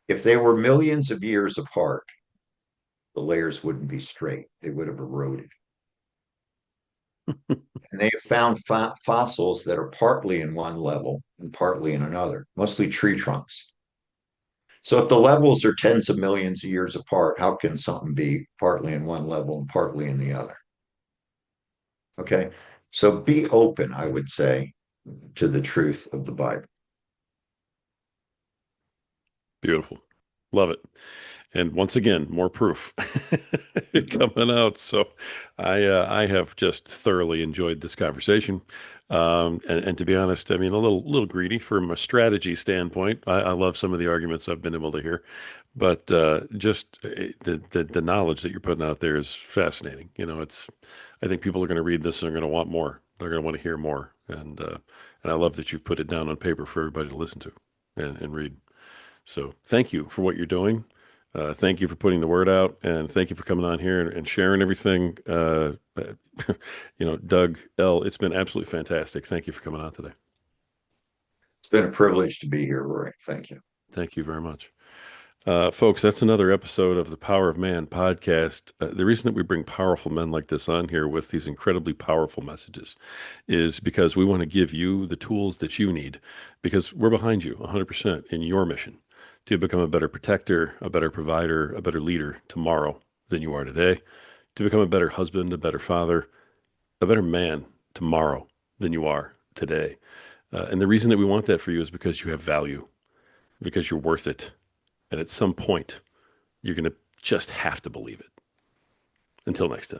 If they were millions of years apart, the layers wouldn't be straight. They would have eroded. And they have found fossils that are partly in one level and partly in another, mostly tree trunks. So if the levels are tens of millions of years apart, how can something be partly in one level and partly in the other? Okay. So be open, I would say, to the truth of the Bible. Beautiful. Love it. And once again, more proof coming out. So I have just thoroughly enjoyed this conversation. And to be honest, I mean, a little greedy from a strategy standpoint. I love some of the arguments I've been able to hear, but just the knowledge that you're putting out there is fascinating. I think people are going to read this and are going to want more. They're going to want to hear more. And I love that you've put it down on paper for everybody to listen to and read. So thank you for what you're doing. Thank you for putting the word out, and thank you for coming on here and sharing everything. Doug Ell, it's been absolutely fantastic. Thank you for coming on today. It's been a privilege to be here, Rory. Thank you. Thank you very much. Folks, that's another episode of the Power of Man podcast. The reason that we bring powerful men like this on here with these incredibly powerful messages is because we want to give you the tools that you need because we're behind you 100% in your mission to become a better protector, a better provider, a better leader tomorrow than you are today, to become a better husband, a better father, a better man tomorrow than you are today. And the reason that we want that for you is because you have value, because you're worth it. And at some point, you're going to just have to believe it. Until next time.